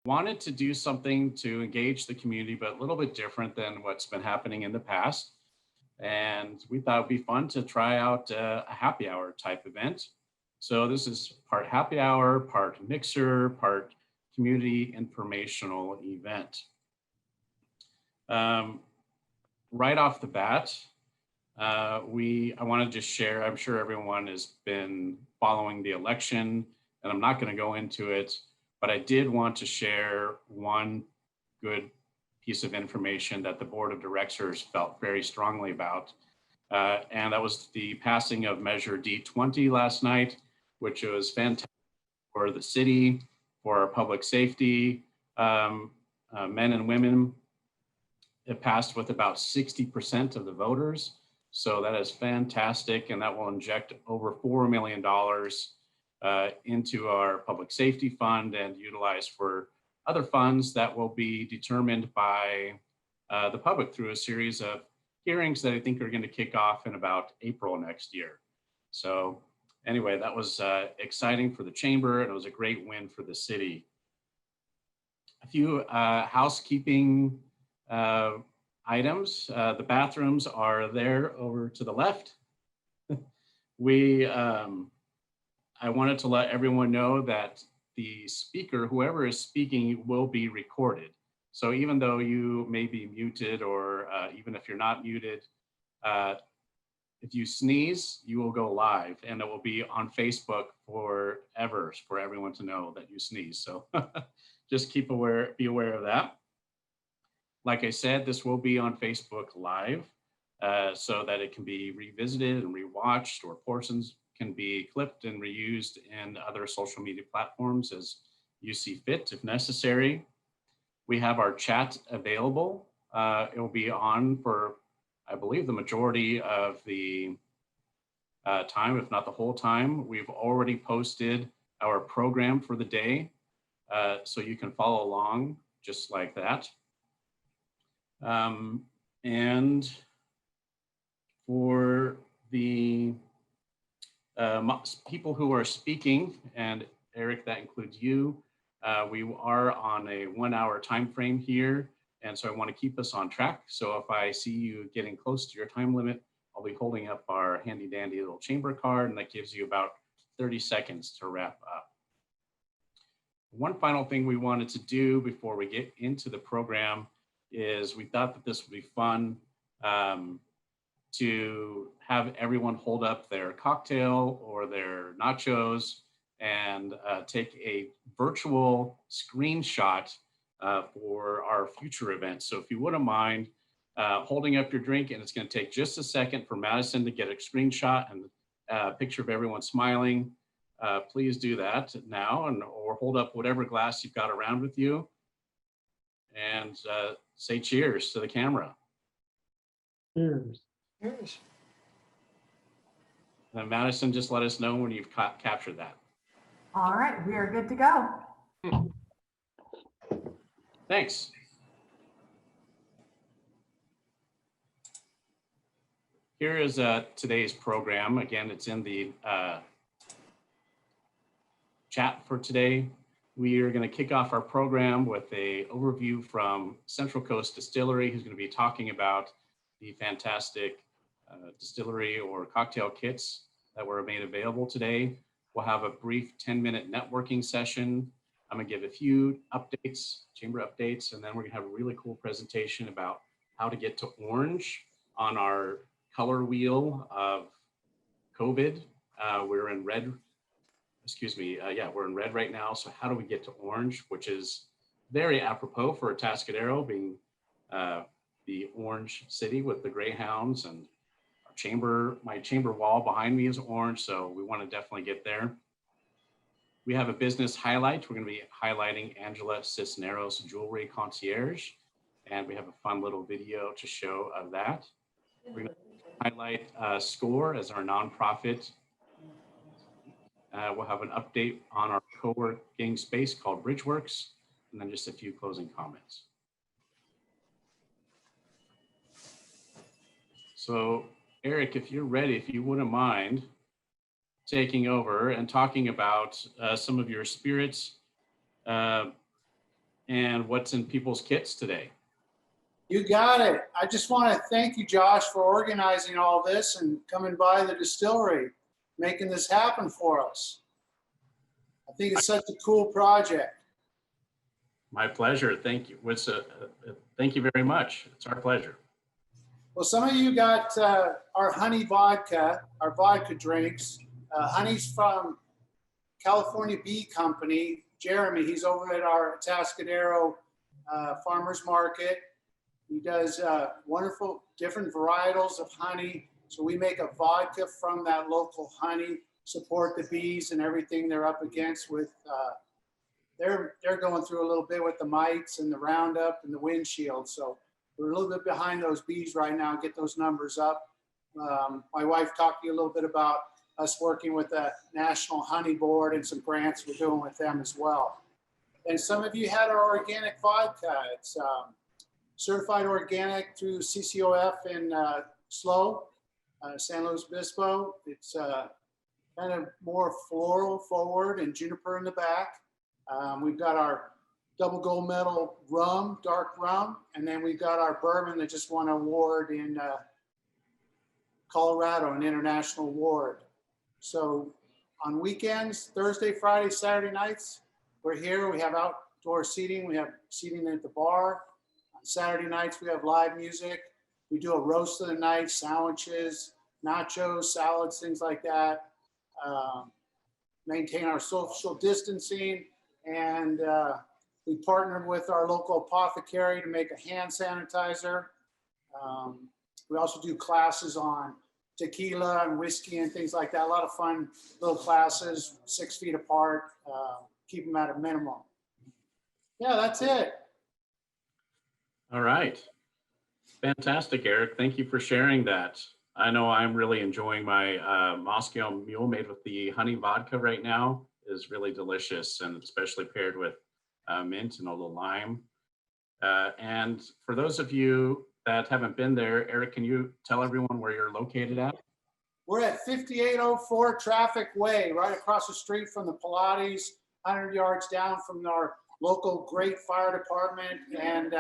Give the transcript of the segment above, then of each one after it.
wanted to do something to engage the community, but a little bit different than what's been happening in the past. And we thought it'd be fun to try out a happy hour type event. So this is part happy hour, part mixer, part community informational event. Right off the bat, I wanted to share, I'm sure everyone has been following the election, and I'm not going to go into it, but I did want to share one good piece of information that the board of directors felt very strongly about. And that was the passing of Measure D20 last night, which was fantastic for the city, for our public safety, men and women. It passed with about 60% of the voters. So that is fantastic. And that will inject over $4 million into our public safety fund and utilized for other funds that will be determined by the public through a series of hearings that I think are going to kick off in about April next year. So anyway, that was exciting for the chamber, and it was a great win for the city. A few housekeeping items. The bathrooms are there over to the left. I wanted to let everyone know that the speaker, whoever is speaking, will be recorded. So even though you may be muted, or even if you're not muted, if you sneeze, you will go live, and it will be on Facebook forever for everyone to know that you sneeze. So just be aware of that. Like I said, this will be on Facebook Live so that it can be revisited and rewatched, or portions can be clipped and reused in other social media platforms as you see fit if necessary. We have our chat available. It will be on for, I believe, the majority of the time, if not the whole time. We've already posted our program for the day, so you can follow along just like that. And for the people who are speaking, and Eric, that includes you, we are on a 1 hour time frame here. And so I want to keep us on track. So if I see you getting close to your time limit, I'll be holding up our handy dandy little chamber card, and that gives you about 30 seconds to wrap up. One final thing we wanted to do before we get into the program is we thought that this would be fun to have everyone hold up their cocktail or their nachos and take a virtual screenshot for our future events. So if you wouldn't mind holding up your drink, and it's going to take just a second for Madison to get a screenshot and a picture of everyone smiling. Please do that now, or hold up whatever glass you've got around with you, and say cheers to the camera. Cheers. Cheers. And Madison, just let us know when you've captured that. All right, we are good to go. Thanks. Here is today's program. Again, it's in the chat for today. We are going to kick off our program with an overview from Central Coast Distillery, who's going to be talking about the fantastic distillery or cocktail kits that were made available today. We'll have a brief 10-minute networking session. I'm going to give a few updates, chamber updates, and then we're going to have a really cool presentation about how to get to orange on our color wheel of COVID. We're in red. We're in red right now. So how do we get to orange, which is very apropos for Atascadero being the orange city with the Greyhounds, and our chamber, my chamber wall behind me is orange. So we want to definitely get there. We have a business highlight. We're going to be highlighting Angela Cisneros Jewelry Concierge, and we have a fun little video to show of that. We're going to highlight SCORE as our nonprofit. We'll have an update on our co-working space called Bridgeworks, and then just a few closing comments. So Eric, if you're ready, if you wouldn't mind taking over and talking about some of your spirits and what's in people's kits today? You got it. I just want to thank you, Josh, for organizing all this and coming by the distillery, making this happen for us. I think it's such a cool project. My pleasure. Thank you. Thank you very much. It's our pleasure. Well, some of you got our honey vodka, our vodka drinks. Honey's from California Bee Company. Jeremy, he's over at our Atascadero farmers market. He does wonderful different varietals of honey. So we make a vodka from that local honey, support the bees and everything they're up against with, they're going through a little bit with the mites and the Roundup and the windshield. So we're a little bit behind those bees right now, get those numbers up. My wife talked to you a little bit about us working with the National Honey Board and some grants we're doing with them as well. And some of you had our organic vodka. It's certified organic through CCOF in SLO, San Luis Obispo. It's kind of more floral forward and juniper in the back. We've got our double gold medal rum, dark rum, and then we've got our bourbon that just won an award in Colorado, an international award. So on weekends, Thursday, Friday, Saturday nights, we're here. We have outdoor seating. We have seating at the bar. On Saturday nights, we have live music. We do a roast of the night, sandwiches, nachos, salads, things like that. Maintain our social distancing, and we partnered with our local apothecary to make a hand sanitizer. We also do classes on tequila and whiskey and things like that. A lot of fun little classes, 6 feet apart, keep them at a minimum. Yeah, that's it. All right. Fantastic, Eric. Thank you for sharing that. I know I'm really enjoying my Moscow Mule made with the honey vodka right now. Is really delicious, and especially paired with mint and a little lime. And for those of you that haven't been there, Eric, can you tell everyone where you're located at? We're at 5804 Traffic Way, right across the street from the Pilates, 100 yards down from our local great fire department, and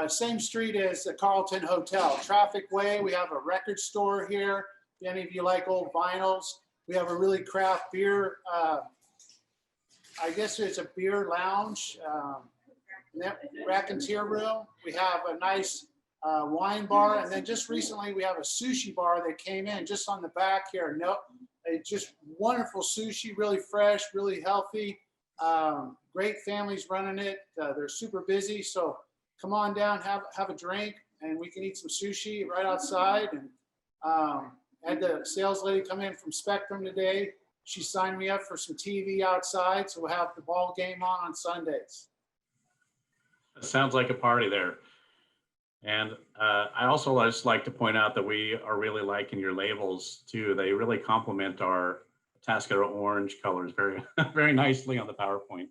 same street as the Carlton Hotel. Traffic Way, we have a record store here. If any of you like old vinyls, we have a really craft beer, I guess it's a beer lounge, racketeer room. We have a nice wine bar, and then just recently we have a sushi bar that came in just on the back here. It's just wonderful sushi, really fresh, really healthy. Great families running it. They're super busy, so come on down, have a drink, and we can eat some sushi right outside. And had the sales lady come in from Spectrum today. She signed me up for some TV outside, so we'll have the ball game on Sundays. It sounds like a party there. And I also just like to point out that we are really liking your labels too. They really complement our Atascadero orange colors very, very nicely on the PowerPoint.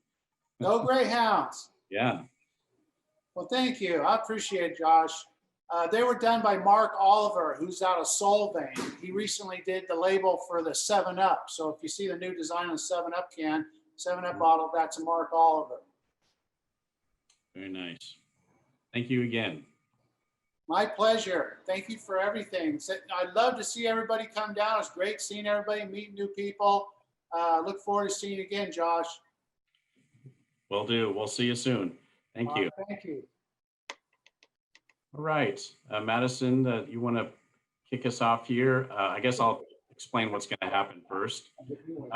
Go Greyhounds. Yeah. Well, thank you. I appreciate it, Josh. They were done by Mark Oliver, who's out of Solvang. He recently did the label for the 7-Up. So if you see the new design on the 7-Up can, 7-Up bottle, that's a Mark Oliver. Very nice. Thank you again. My pleasure. Thank you for everything. I'd love to see everybody come down. It's great seeing everybody, meeting new people. Look forward to seeing you again, Josh. Will do. We'll see you soon. Thank you. Thank you. All right, Madison, you want to kick us off here? I guess I'll explain what's going to happen first.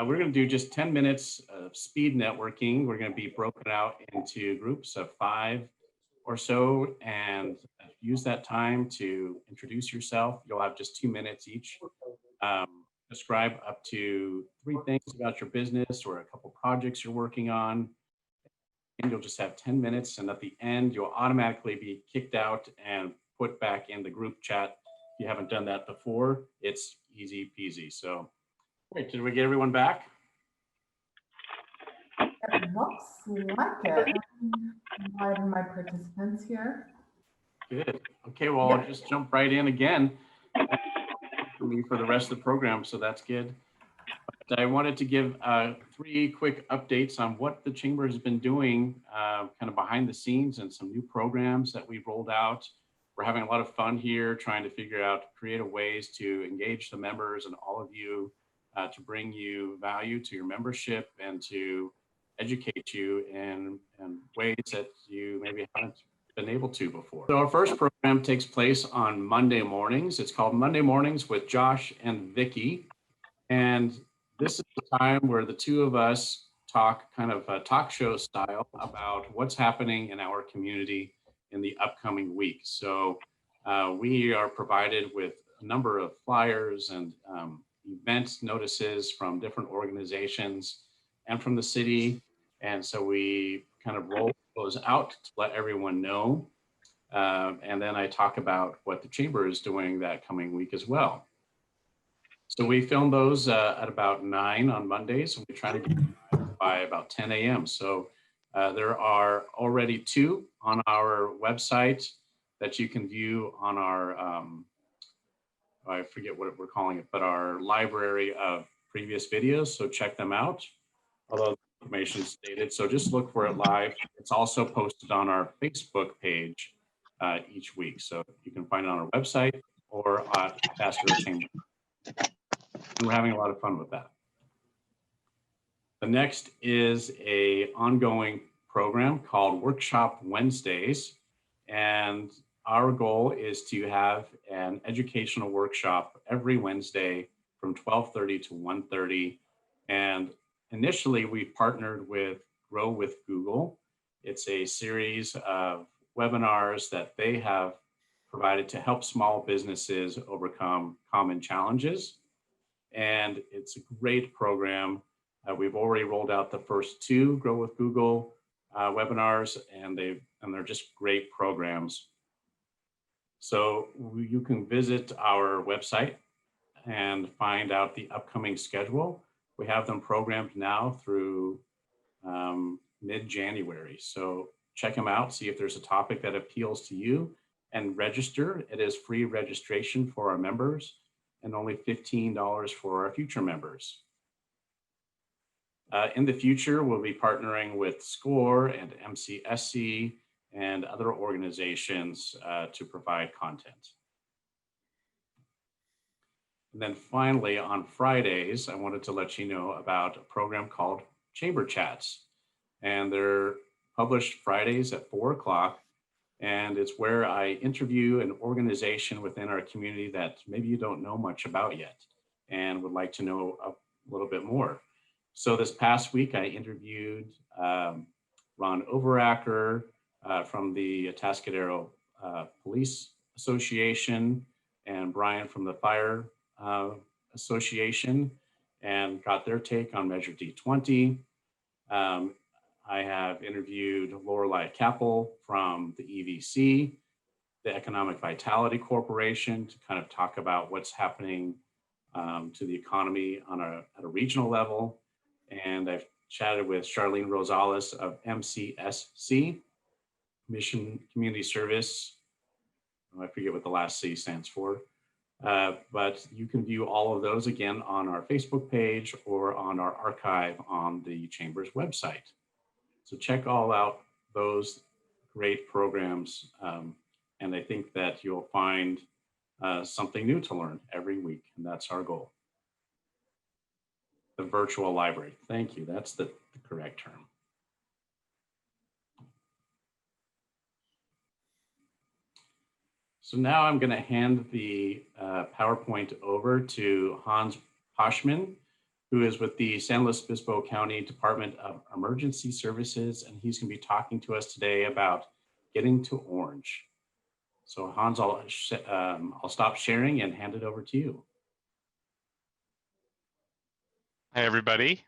We're going to do just 10 minutes of speed networking. We're going to be broken out into groups of 5 or so, and use that time to introduce yourself. You'll have just 2 minutes each. Describe up to 3 things about your business or a couple projects you're working on. And you'll just have 10 minutes, and at the end, you'll automatically be kicked out and put back in the group chat. If you haven't done that before, it's easy peasy. So, great. Did we get everyone back? It looks like it. I'm inviting my participants here. Good. Okay, well, I'll just jump right in again for me for the rest of the program, so that's good. I wanted to give 3 quick updates on what the Chamber has been doing kind of behind the scenes and some new programs that we've rolled out. We're having a lot of fun here trying to figure out creative ways to engage the members and all of you to bring you value to your membership and to educate you in ways that you maybe haven't been able to before. So our first program takes place on Monday mornings. It's called Monday Mornings with Josh and Vicky. And this is the time where the two of us talk kind of talk show style about what's happening in our community in the upcoming week. So we are provided with a number of flyers and event notices from different organizations and from the city. And so we kind of roll those out to let everyone know. And then I talk about what the Chamber is doing that coming week as well. So we film those at about 9 on Mondays, and we try to get them by about 10 a.m. So there are already 2 on our website that you can view on our, I forget what we're calling it, but our library of previous videos. So check them out, although the information is stated. So just look for it live. It's also posted on our Facebook page each week. So you can find it on our website or at Atascadero Chamber. And we're having a lot of fun with that. The next is a ongoing program called Workshop Wednesdays. And our goal is to have an educational workshop every Wednesday from 12:30 to 1:30. And initially we partnered with Grow with Google. It's a series of webinars that they have provided to help small businesses overcome common challenges. And it's a great program. We've already rolled out the first 2 Grow with Google webinars, and they're just great programs. So you can visit our website and find out the upcoming schedule. We have them programmed now through mid-January. So check them out, see if there's a topic that appeals to you, and register. It is free registration for our members and only $15 for our future members. In the future, we'll be partnering with SCORE and MCSC and other organizations to provide content. And then finally, on Fridays, I wanted to let you know about a program called Chamber Chats. And they're published Fridays at 4 o'clock. And it's where I interview an organization within our community that maybe you don't know much about yet and would like to know a little bit more. So this past week, I interviewed Ron Overacker from the Atascadero Police Association and Brian from the Fire Association, and got their take on Measure D20. I have interviewed Lorelei Kappel from the EVC, the Economic Vitality Corporation, to kind of talk about what's happening to the economy at a regional level. And I've chatted with Charlene Rosales of MCSC, Mission Community Service. I forget what the last C stands for. But you can view all of those again on our Facebook page or on our archive on the Chamber's website. So check all out those great programs. And I think that you'll find something new to learn every week. And that's our goal. The virtual library. Thank you. That's the correct term. So now I'm going to hand the PowerPoint over to Hans Poschman, who is with the San Luis Obispo County Department of Emergency Services, and he's going to be talking to us today about getting to Orange. So Hans, I'll stop sharing and hand it over to you. Hi, everybody.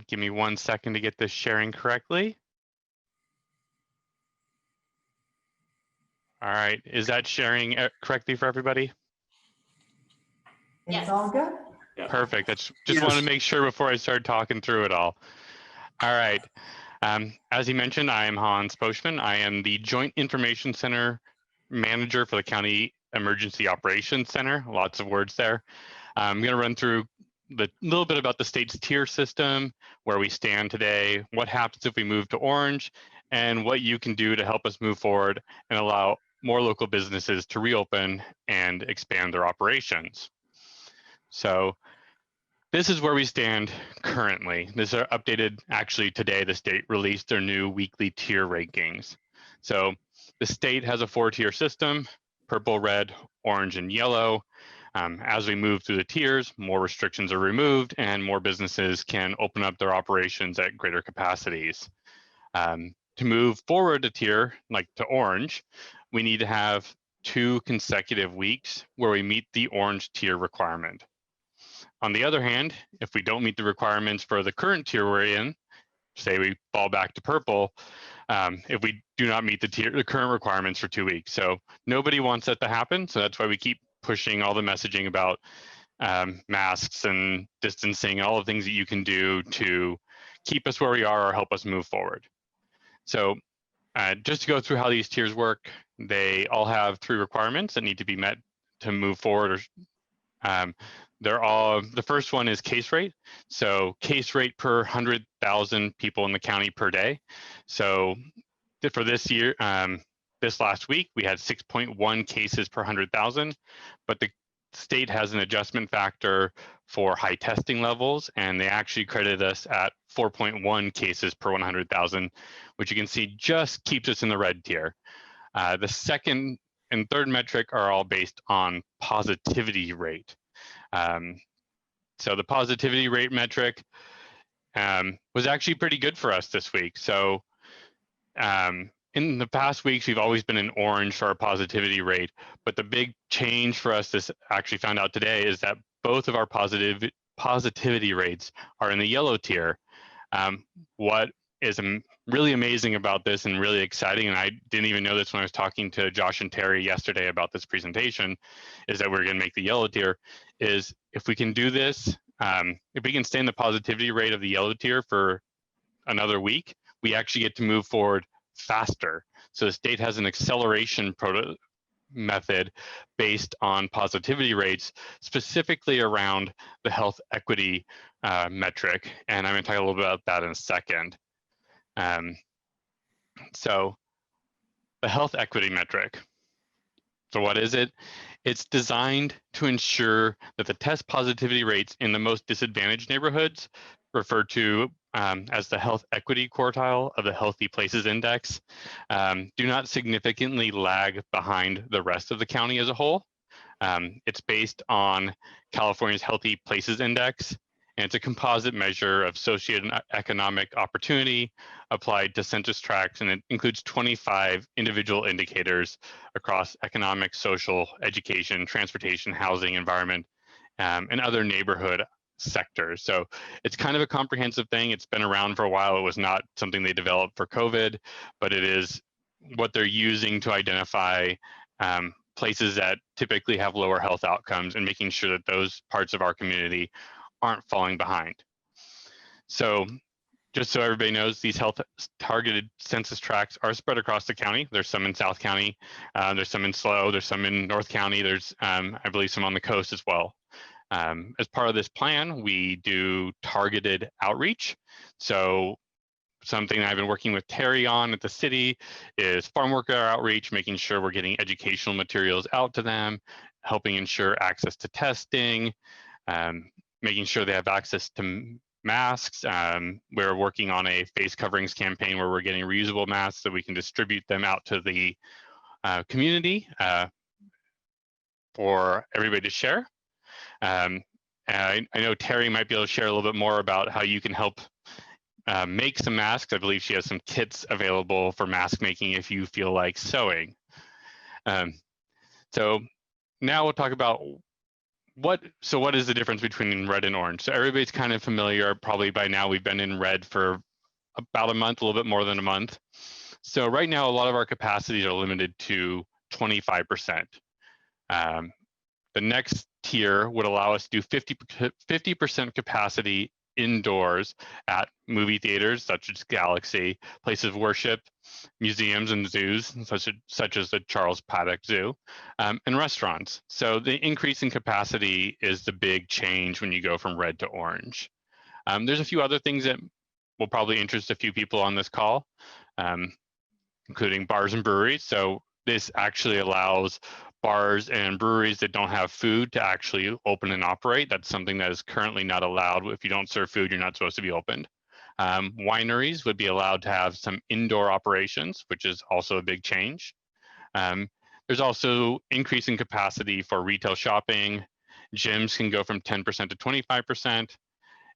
Give me 1 second to get this sharing correctly. All right, is that sharing correctly for everybody? It's all good. Yeah. Perfect. That's just wanted to make sure before I start talking through it all. All right. As you mentioned, I am Hans Poschman. I am the Joint Information Center Manager for the County Emergency Operations Center. Lots of words there. I'm going to run through the little bit about the state's tier system, where we stand today, what happens if we move to orange, and what you can do to help us move forward and allow more local businesses to reopen and expand their operations. So this is where we stand currently. This is updated actually today. The state released their new weekly tier rankings. So the state has a 4-tier system: purple, red, orange, and yellow. As we move through the tiers, more restrictions are removed and more businesses can open up their operations at greater capacities. To move forward a tier, like to orange, we need to have 2 consecutive weeks where we meet the orange tier requirement. On the other hand, if we don't meet the requirements for the current tier we're in, say we fall back to purple, if we do not meet the current requirements for 2 weeks. So nobody wants that to happen. So that's why we keep pushing all the messaging about masks and distancing, all the things that you can do to keep us where we are or help us move forward. So just to go through how these tiers work, they all have 3 requirements that need to be met to move forward. The first one is case rate. So case rate per 100,000 people in the county per day. So for this year, this last week, we had 6.1 cases per 100,000, but the state has an adjustment factor for high testing levels, and they actually credited us at 4.1 cases per 100,000, which you can see just keeps us in the red tier. The second and third metric are all based on positivity rate. So the positivity rate metric was actually pretty good for us this week. So in the past weeks, we've always been in orange for our positivity rate, but the big change for us this actually found out today is that both of our positivity rates are in the yellow tier. What is really amazing about this and really exciting, and I didn't even know this when I was talking to Josh and Terry yesterday about this presentation, is that we're going to make the yellow tier, is if we can do this, if we can stay in the positivity rate of the yellow tier for another week, we actually get to move forward faster. So the state has an acceleration method based on positivity rates, specifically around the health equity metric. And I'm going to talk a little bit about that in a second. So the health equity metric. So what is it? It's designed to ensure that the test positivity rates in the most disadvantaged neighborhoods, referred to as the health equity quartile of the Healthy Places Index, do not significantly lag behind the rest of the county as a whole. It's based on California's Healthy Places Index, and it's a composite measure of socioeconomic opportunity applied to census tracts, and it includes 25 individual indicators across economic, social, education, transportation, housing, environment, and other neighborhood sectors. So it's kind of a comprehensive thing. It's been around for a while. It was not something they developed for COVID, but it is what they're using to identify places that typically have lower health outcomes and making sure that those parts of our community aren't falling behind. So just so everybody knows, these health targeted census tracts are spread across the county. There's some in South County, there's some in SLO, there's some in North County, there's I believe some on the coast as well. As part of this plan, we do targeted outreach. So something I've been working with Terry on at the city is farm worker outreach, making sure we're getting educational materials out to them, helping ensure access to testing, making sure they have access to masks. We're working on a face coverings campaign where we're getting reusable masks so we can distribute them out to the community for everybody to share. I know Terry might be able to share a little bit more about how you can help make some masks. I believe she has some kits available for mask making if you feel like sewing. So now we'll talk about what is the difference between red and orange? So everybody's kind of familiar, probably by now we've been in red for about a month, a little bit more than a month. So right now, a lot of our capacities are limited to 25%. The next tier would allow us to do 50% capacity indoors at movie theaters such as Galaxy, places of worship, museums and zoos such as the Charles Paddock Zoo, and restaurants. So the increase in capacity is the big change when you go from red to orange. There's a few other things that will probably interest a few people on this call, including bars and breweries. So this actually allows bars and breweries that don't have food to actually open and operate. That's something that is currently not allowed. If you don't serve food, you're not supposed to be opened. Wineries would be allowed to have some indoor operations, which is also a big change. There's also increasing capacity for retail shopping. Gyms can go from 10% to 25%.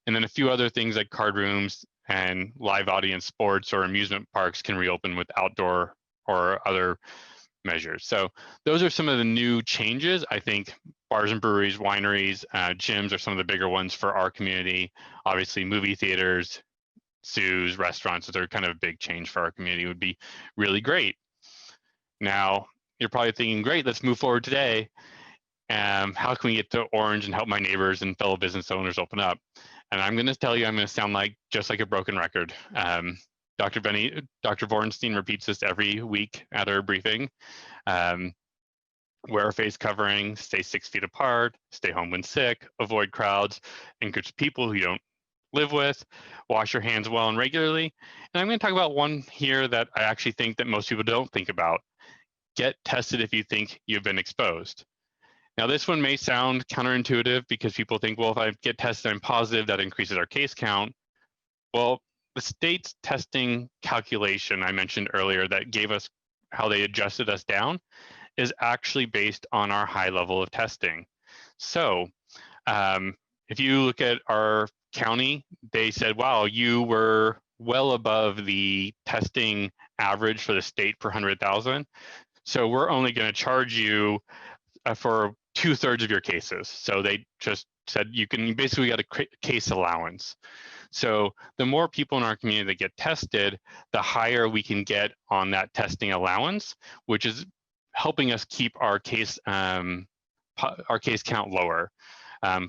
And then a few other things like card rooms and live audience sports or amusement parks can reopen with outdoor or other measures. So those are some of the new changes. I think bars and breweries, wineries, gyms are some of the bigger ones for our community. Obviously, movie theaters, zoos, restaurants, those are kind of a big change for our community, would be really great. Now, you're probably thinking, great, let's move forward today. How can we get to orange and help my neighbors and fellow business owners open up? And I'm going to tell you, I'm going to sound like just like a broken record. Dr. Vorenstein repeats this every week at our briefing. Wear a face covering, stay 6 feet apart, stay home when sick, avoid crowds, encourage people who you don't live with, wash your hands well and regularly. And I'm going to talk about one here that I actually think that most people don't think about. Get tested if you think you've been exposed. Now, this one may sound counterintuitive because people think, well, if I get tested, I'm positive, that increases our case count. Well, the state's testing calculation I mentioned earlier that gave us how they adjusted us down is actually based on our high level of testing. So if you look at our county, they said, wow, you were well above the testing average for the state per 100,000. So we're only going to charge you for 2/3 of your cases. So they just said you can basically get a case allowance. So the more people in our community that get tested, the higher we can get on that testing allowance, which is helping us keep our case count lower.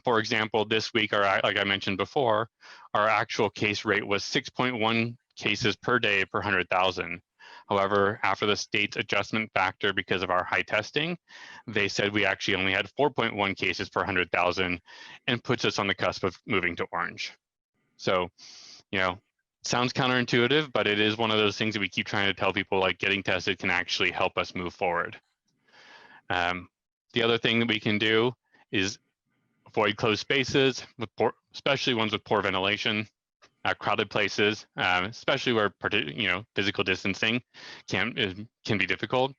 For example, this week, like I mentioned before, our actual case rate was 6.1 cases per day per 100,000. However, after the state's adjustment factor because of our high testing, they said we actually only had 4.1 cases per 100,000 and puts us on the cusp of moving to orange. So, sounds counterintuitive, but it is one of those things that we keep trying to tell people, like getting tested can actually help us move forward. The other thing that we can do is avoid closed spaces, especially ones with poor ventilation. Crowded places, especially where physical distancing can be difficult,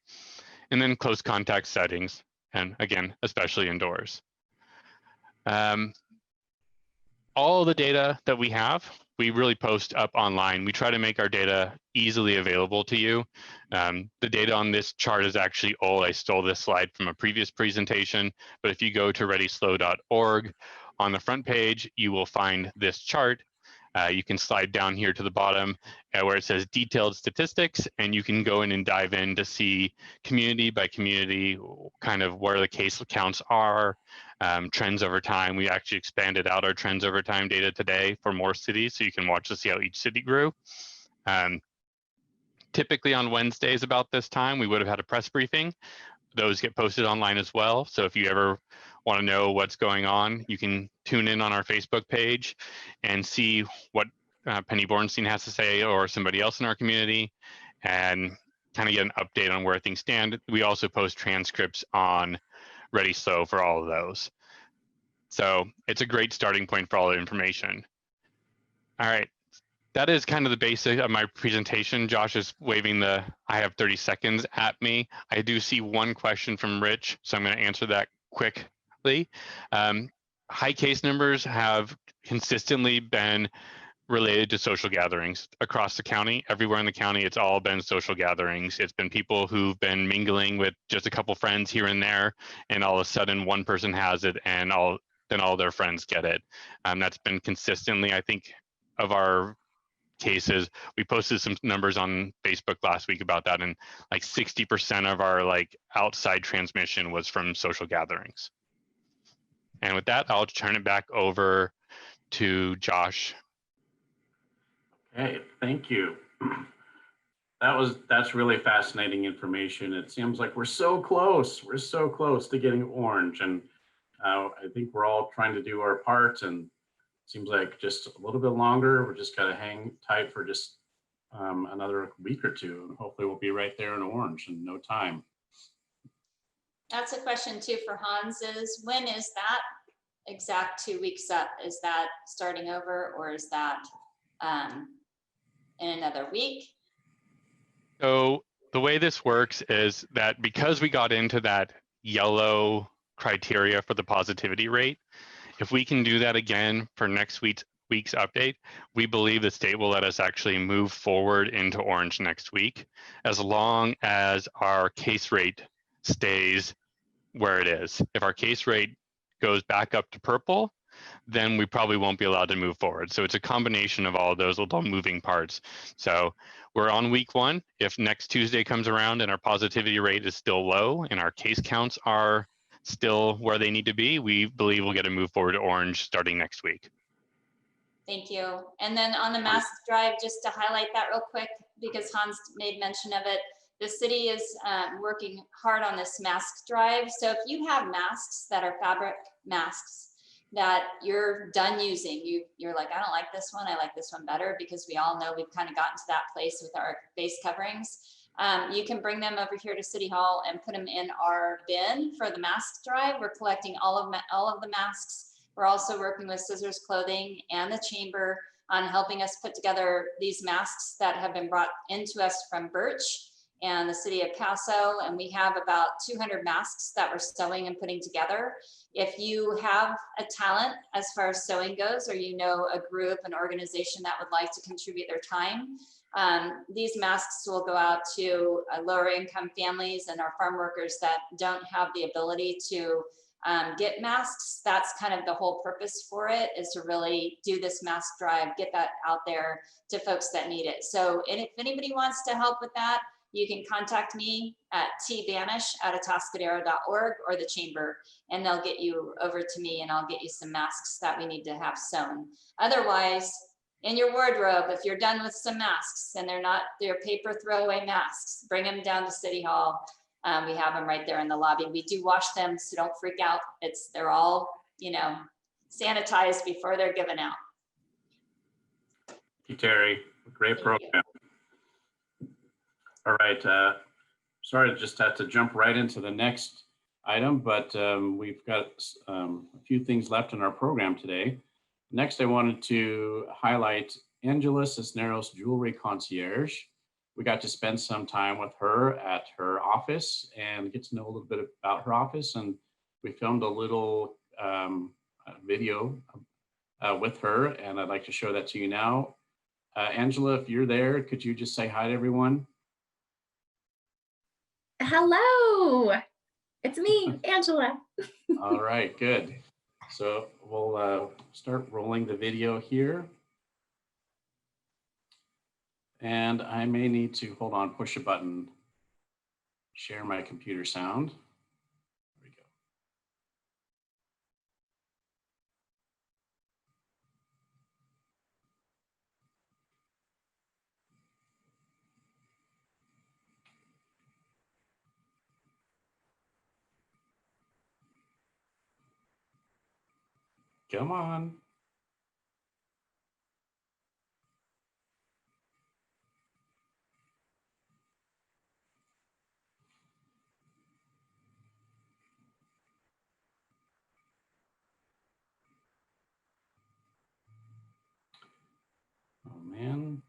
and then close contact settings, and again, especially indoors. All the data that we have, we really post up online. We try to make our data easily available to you. The data on this chart is actually old. I stole this slide from a previous presentation, but if you go to readyslow.org, on the front page, you will find this chart. You can slide down here to the bottom where it says detailed statistics, and you can go in and dive in to see community by community, kind of where the case counts are, trends over time. We actually expanded out our trends over time data today for more cities, so you can watch to see how each city grew. Typically on Wednesdays about this time, we would have had a press briefing. Those get posted online as well. So if you ever want to know what's going on, you can tune in on our Facebook page and see what Penny Bornstein has to say or somebody else in our community and kind of get an update on where things stand. We also post transcripts on Ready Slow for all of those. So it's a great starting point for all the information. All right. That is kind of the basic of my presentation. Josh is waving the I have 30 seconds at me. I do see one question from Rich, so I'm going to answer that quickly. High case numbers have consistently been related to social gatherings across the county. Everywhere in the county, it's all been social gatherings. It's been people who've been mingling with just a couple friends here and there, and all of a sudden one person has it and then all their friends get it. That's been consistently, I think, of our cases. We posted some numbers on Facebook last week about that, and like 60% of our outside transmission was from social gatherings. And with that, I'll turn it back over to Josh. Okay, thank you. That's really fascinating information. It seems like we're so close. We're so close to getting orange, and I think we're all trying to do our part. And it seems like just a little bit longer. We're just gotta hang tight for just another week or two, and hopefully we'll be right there in orange in no time. That's a question too for Hans, is when is that exact 2 weeks up? Is that starting over, or is that in another week? So the way this works is that because we got into that yellow criteria for the positivity rate, if we can do that again for next week's update, we believe the state will let us actually move forward into orange next week, as long as our case rate stays where it is. If our case rate goes back up to purple, then we probably won't be allowed to move forward. So it's a combination of all of those little moving parts. So we're on week 1. If next Tuesday comes around and our positivity rate is still low and our case counts are still where they need to be, we believe we'll get a move forward to orange starting next week. Thank you. And then on the mask drive, just to highlight that real quick, because Hans made mention of it, the city is working hard on this mask drive. So if you have masks that are fabric masks that you're done using, you're like, I don't like this one, I like this one better, because we all know we've kind of gotten to that place with our face coverings. You can bring them over here to City Hall and put them in our bin for the mask drive. We're collecting all of the masks. We're also working with Scissors Clothing and the Chamber on helping us put together these masks that have been brought into us from Birch and the city of Paso. And we have about 200 masks that we're sewing and putting together. If you have a talent as far as sewing goes, or you know a group, an organization that would like to contribute their time, these masks will go out to lower income families and our farm workers that don't have the ability to get masks. That's kind of the whole purpose for it, is to really do this mask drive, get that out there to folks that need it. So, and if anybody wants to help with that, you can contact me at tbanish@atascadero.org or the Chamber, and they'll get you over to me and I'll get you some masks that we need to have sewn. Otherwise, in your wardrobe, if you're done with some masks and they're paper throwaway masks, bring them down to City Hall. We have them right there in the lobby. We do wash them, so don't freak out. They're all, sanitized before they're given out. Thank you, Terry. Great program. All right. Sorry to just have to jump right into the next item, but we've got a few things left in our program today. Next, I wanted to highlight Angela Cisneros Jewelry Concierge. We got to spend some time with her at her office and get to know a little bit about her office. And we filmed a little video with her, and I'd like to show that to you now. Angela, if you're there, could you just say hi to everyone? Hello, it's me, Angela. All right, good. So we'll start rolling the video here. And I may need to, hold on, push a button, share my computer sound. There we go. Come on. Oh, man.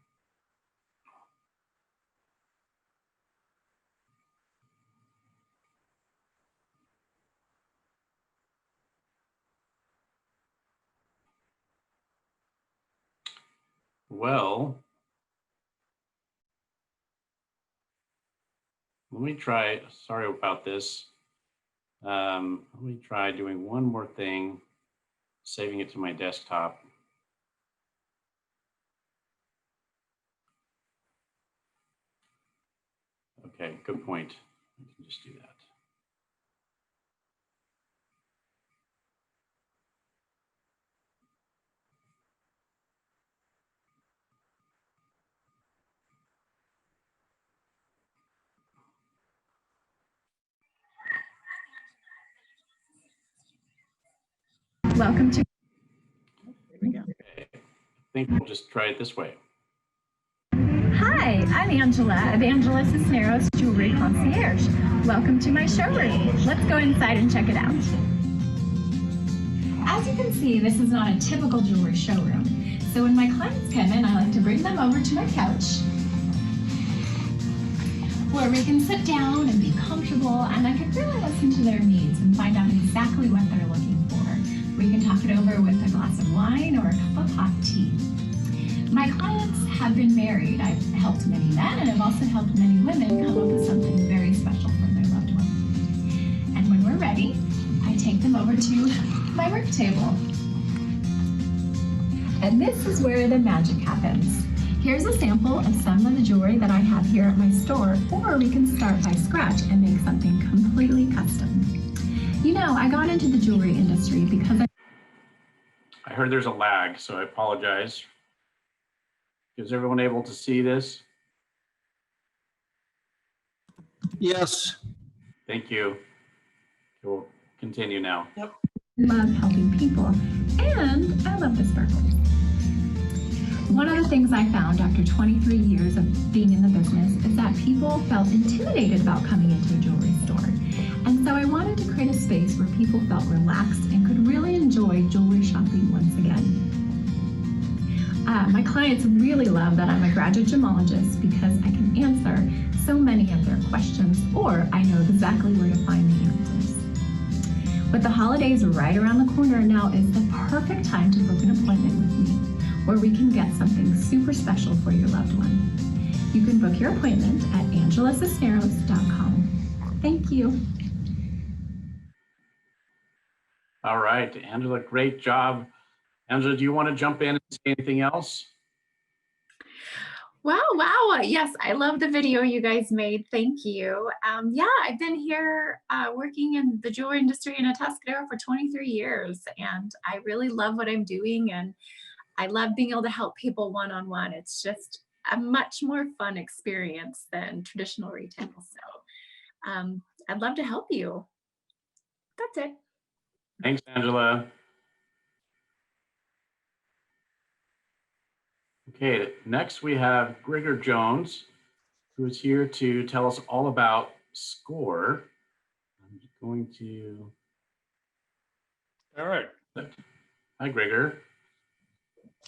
Well, let me try, sorry about this. Let me try doing one more thing, saving it to my desktop. Okay, good point. I can just do that. Welcome to. Okay. I think we'll just try it this way. Hi, I'm Angela of Angela Cisneros Jewelry Concierge. Welcome to my showroom. Let's go inside and check it out. As you can see, this is not a typical jewelry showroom. So when my clients come in, I like to bring them over to my couch where we can sit down and be comfortable, and I can really listen to their needs and find out exactly what they're looking for. We can talk it over with a glass of wine or a cup of hot tea. My clients have been married. I've helped many men, and I've also helped many women come up with something very special for their loved one. And when we're ready, I take them over to my work table. And this is where the magic happens. Here's a sample of some of the jewelry that I have here at my store, or we can start by scratch and make something completely custom. You know, I got into the jewelry industry because I heard there's a lag, so I apologize. Is everyone able to see this? Yes. Thank you. We'll continue now. I love helping people, and I love the sparkles. One of the things I found after 23 years of being in the business is that people felt intimidated about coming into a jewelry store. And so I wanted to create a space where people felt relaxed and could really enjoy jewelry shopping once again. My clients really love that I'm a graduate gemologist because I can answer so many of their questions, or I know exactly where to find the answers. With the holidays right around the corner, now is the perfect time to book an appointment with me, where we can get something super special for your loved one. You can book your appointment at angelacisneros.com. Thank you. All right, Angela, great job. Angela, do you want to jump in and say anything else? Wow. Yes, I love the video you guys made. Thank you. Yeah, I've been here working in the jewelry industry in Atascadero for 23 years, and I really love what I'm doing, and I love being able to help people one-on-one. It's just a much more fun experience than traditional retail. So I'd love to help you. That's it. Thanks, Angela. Okay, next we have Grigor Jones, who is here to tell us all about SCORE. I'm going to. All right. Hi, Grigor.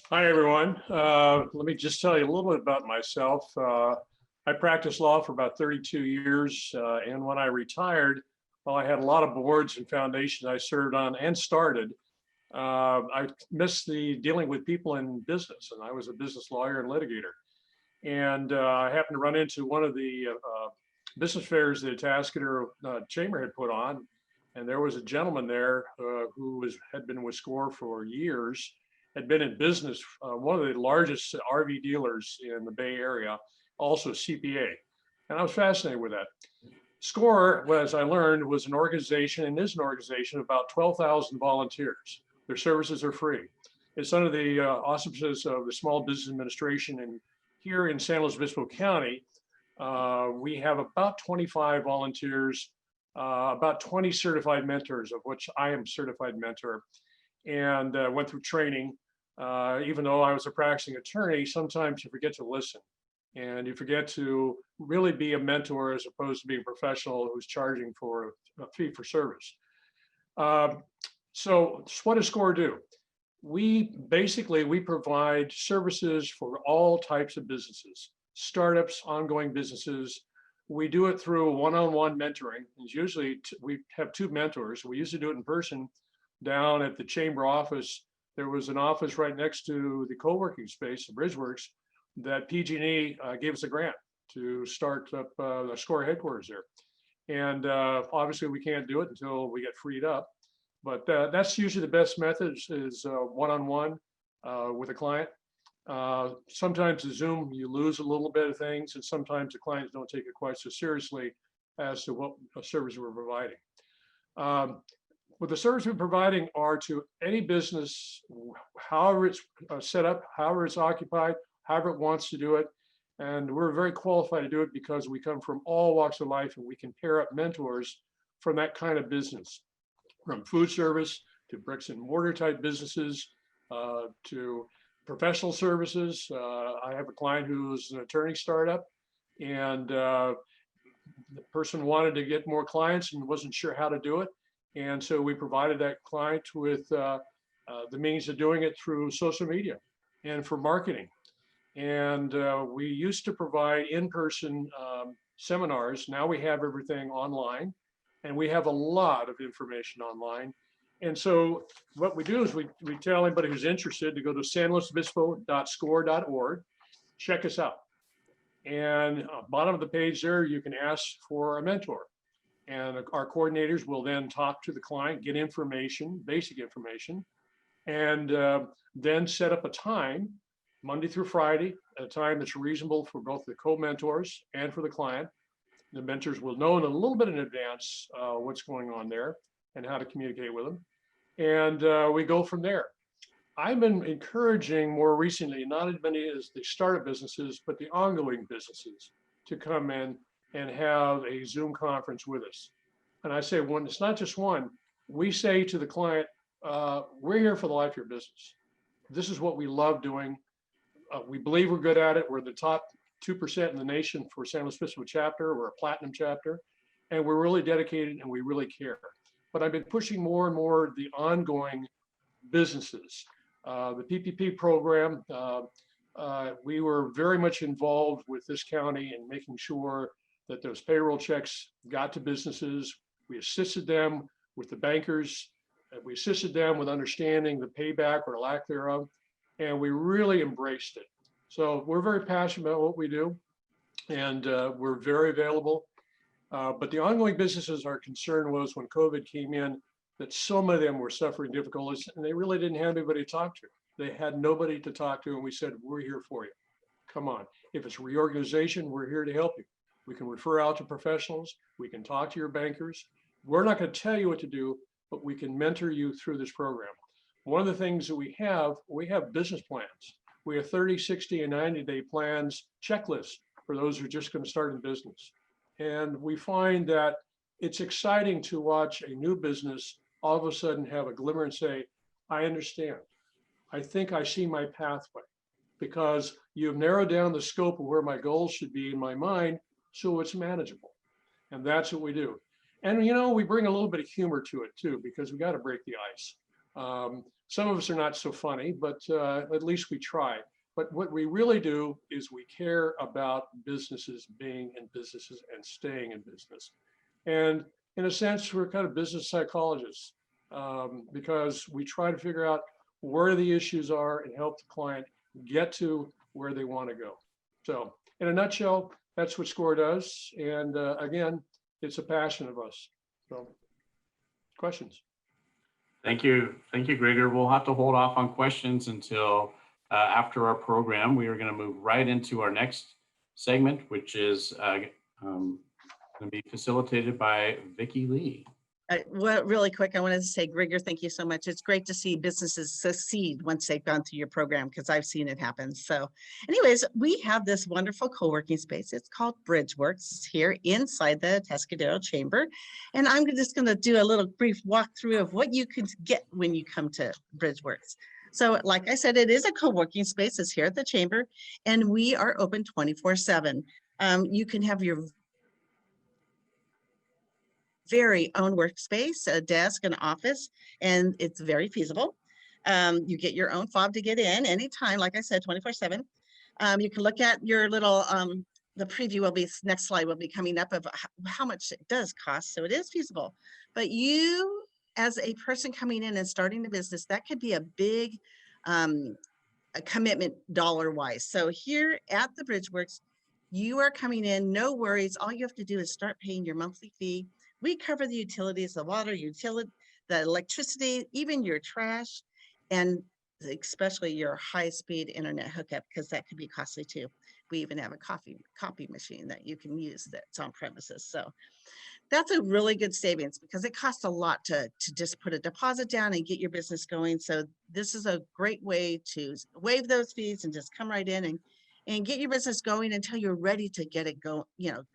Hi, everyone. Let me just tell you a little bit about myself. I practiced law for about 32 years, and when I retired, well, I had a lot of boards and foundations I served on and started. I missed the dealing with people in business, and I was a business lawyer and litigator. And I happened to run into one of the business fairs that Atascadero Chamber had put on, and there was a gentleman there who had been with SCORE for years, had been in business, one of the largest RV dealers in the Bay Area, also CPA. And I was fascinated with that. SCORE, as I learned, was an organization and is an organization of about 12,000 volunteers. Their services are free. It's under the auspices of the Small Business Administration. And here in San Luis Obispo County, we have about 25 volunteers, about 20 certified mentors, of which I am certified mentor, and went through training. Even though I was a practicing attorney, sometimes you forget to listen, and you forget to really be a mentor as opposed to being a professional who's charging for a fee for service. So what does SCORE do? We provide services for all types of businesses, startups, ongoing businesses. We do it through one-on-one mentoring. It's usually we have two mentors. We used to do it in person down at the chamber office. There was an office right next to the co-working space, the Bridgeworks, that PG&E gave us a grant to start up the SCORE headquarters there. And obviously we can't do it until we get freed up. But that's usually the best method is one-on-one with a client. Sometimes the Zoom, you lose a little bit of things, and sometimes the clients don't take it quite so seriously as to what service we're providing. What the service we're providing are to any business, however it's set up, however it's occupied, however it wants to do it. And we're very qualified to do it because we come from all walks of life, and we can pair up mentors from that kind of business, from food service to bricks and mortar type businesses, to professional services. I have a client who is an attorney startup, and the person wanted to get more clients and wasn't sure how to do it. And so we provided that client with the means of doing it through social media and for marketing. And we used to provide in-person seminars. Now we have everything online, and we have a lot of information online. And so what we do is we tell anybody who's interested to go to sanluisobispo.score.org, check us out. And bottom of the page there, you can ask for a mentor. And our coordinators will then talk to the client, get information, basic information, and then set up a time, Monday through Friday, at a time that's reasonable for both the co-mentors and for the client. The mentors will know in a little bit in advance what's going on there and how to communicate with them. And we go from there. I've been encouraging more recently, not as many as the startup businesses, but the ongoing businesses to come in and have a Zoom conference with us. And I say, when it's not just one, we say to the client, we're here for the life of your business. This is what we love doing. We believe we're good at it. We're the top 2% in the nation for San Luis Obispo chapter. We're a platinum chapter, and we're really dedicated and we really care. But I've been pushing more and more the ongoing businesses. The PPP program, we were very much involved with this county in making sure that those payroll checks got to businesses. We assisted them with the bankers. We assisted them with understanding the payback or lack thereof, and we really embraced it. So we're very passionate about what we do, and we're very available. But the ongoing businesses, our concern was when COVID came in, that so many of them were suffering difficulties and they really didn't have anybody to talk to. They had nobody to talk to, and we said, we're here for you. Come on. If it's reorganization, we're here to help you. We can refer out to professionals. We can talk to your bankers. We're not going to tell you what to do, but we can mentor you through this program. One of the things that we have business plans. We have 30, 60, and 90-day plans, checklists for those who are just going to start in business. And we find that it's exciting to watch a new business all of a sudden have a glimmer and say, I understand. I think I see my pathway, because you've narrowed down the scope of where my goals should be in my mind, so it's manageable. And that's what we do. And, you know, we bring a little bit of humor to it too, because we got to break the ice. Some of us are not so funny, but at least we try. But what we really do is we care about businesses being in businesses and staying in business. And in a sense, we're kind of business psychologists, because we try to figure out where the issues are and help the client get to where they want to go. So in a nutshell, that's what SCORE does. And again, it's a passion of us. So questions? Thank you. Thank you, Gregor. We'll have to hold off on questions until after our program. We are going to move right into our next segment, which is going to be facilitated by Vicki Lee. Well, really quick, I wanted to say, Gregor, thank you so much. It's great to see businesses succeed once they've gone through your program, because I've seen it happen. So anyways, we have this wonderful co-working space. It's called Bridgeworks. It's here inside the Atascadero chamber. And I'm just going to do a little brief walkthrough of what you can get when you come to Bridgeworks. So like I said, it is a co-working space. It's here at the chamber, and we are open 24/7. You can have your very own workspace, a desk, an office, and it's very feasible. You get your own fob to get in anytime, like I said, 24/7. You can look at your little, the preview will be, next slide will be coming up of how much it does cost. So it is feasible, but you as a person coming in and starting a business, that could be a big a commitment dollar-wise. So here at the Bridgeworks, you are coming in, no worries. All you have to do is start paying your monthly fee. We cover the utilities, the water, utility, the electricity, even your trash, and especially your high-speed internet hookup, because that could be costly too. We even have a copy machine that you can use that's on premises. So that's a really good savings, because it costs a lot to just put a deposit down and get your business going. So this is a great way to waive those fees and just come right in and get your business going until you're ready to get it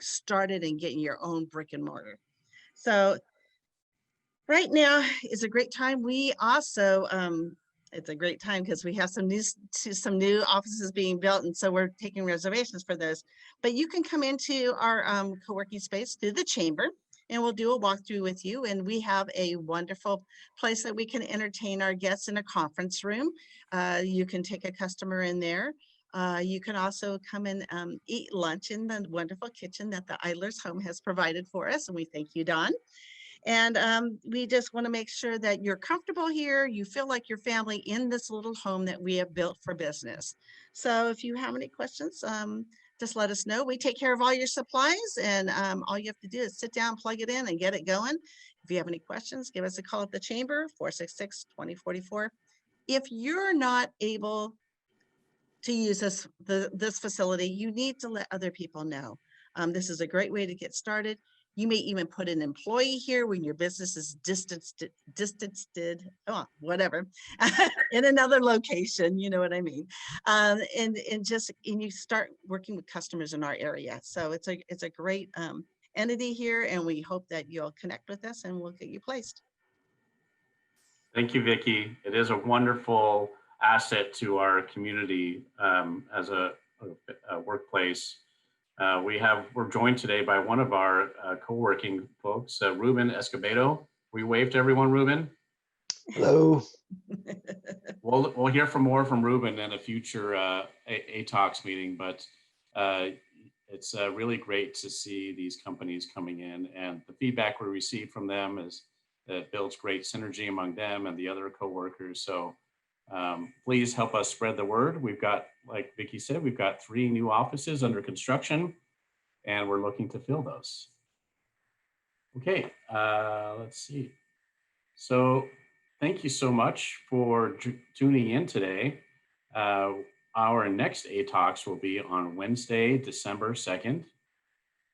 started and getting your own brick and mortar. So Right now is a great time. We also, it's a great time because we have some new offices being built, and so we're taking reservations for those. But you can come into our co-working space through the chamber, and we'll do a walkthrough with you. And we have a wonderful place that we can entertain our guests in a conference room. You can take a customer in there. You can also come and eat lunch in the wonderful kitchen that the Idler's Home has provided for us, and we thank you, Don. And we just want to make sure that you're comfortable here. You feel like your family in this little home that we have built for business. So if you have any questions, just let us know. We take care of all your supplies, and all you have to do is sit down, plug it in, and get it going. If you have any questions, give us a call at the chamber, 466-2044. If you're not able to use this facility, you need to let other people know. This is a great way to get started. You may even put an employee here when your business is distanced, whatever, in another location, you know what I mean? And you start working with customers in our area. So it's a great entity here, and we hope that you'll connect with us and we'll get you placed. Thank you, Vicki. It is a wonderful asset to our community as a workplace. We're joined today by one of our co-working folks, Ruben Escobedo. We wave to everyone, Ruben. Hello. We'll hear more from Ruben in a future ATOX meeting, but it's really great to see these companies coming in, and the feedback we receive from them is that it builds great synergy among them and the other co-workers. So please help us spread the word. We've got, like Vicki said, we've got 3 new offices under construction, and we're looking to fill those. Okay, let's see. So thank you so much for tuning in today. Our next ATOX will be on Wednesday, December 2nd.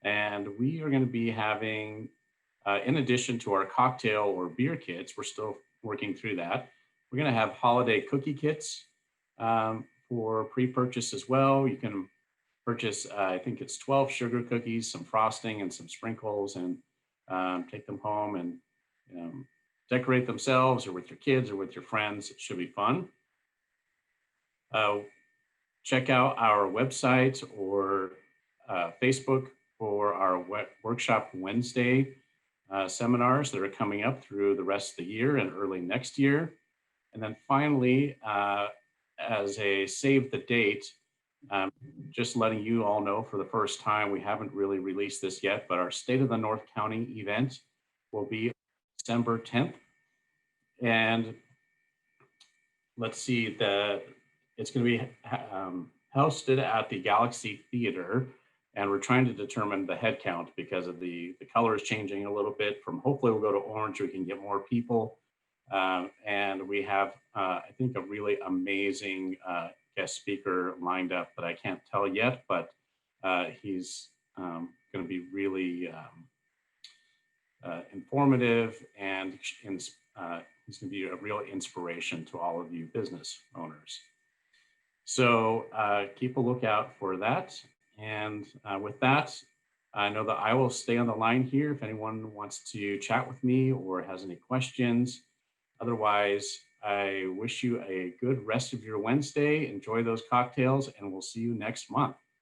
And we are going to be having, in addition to our cocktail or beer kits, we're still working through that. We're going to have holiday cookie kits for pre-purchase as well. You can purchase, I think it's 12 sugar cookies, some frosting, and some sprinkles, and take them home and decorate themselves or with your kids or with your friends. It should be fun. Check out our website or Facebook for our Workshop Wednesday seminars that are coming up through the rest of the year and early next year. And then finally, as a save the date, just letting you all know for the first time, we haven't really released this yet, but our State of the North County event will be December 10th. And let's see, it's going to be hosted at the Galaxy Theater. And we're trying to determine the head count because of the color is changing a little bit. From hopefully we'll go to orange, we can get more people. And we have, I think, a really amazing guest speaker lined up that I can't tell yet, but he's going to be really informative, and he's going to be a real inspiration to all of you business owners. So keep a lookout for that. And with that, I know that I will stay on the line here if anyone wants to chat with me or has any questions. Otherwise, I wish you a good rest of your Wednesday. Enjoy those cocktails, and we'll see you next month.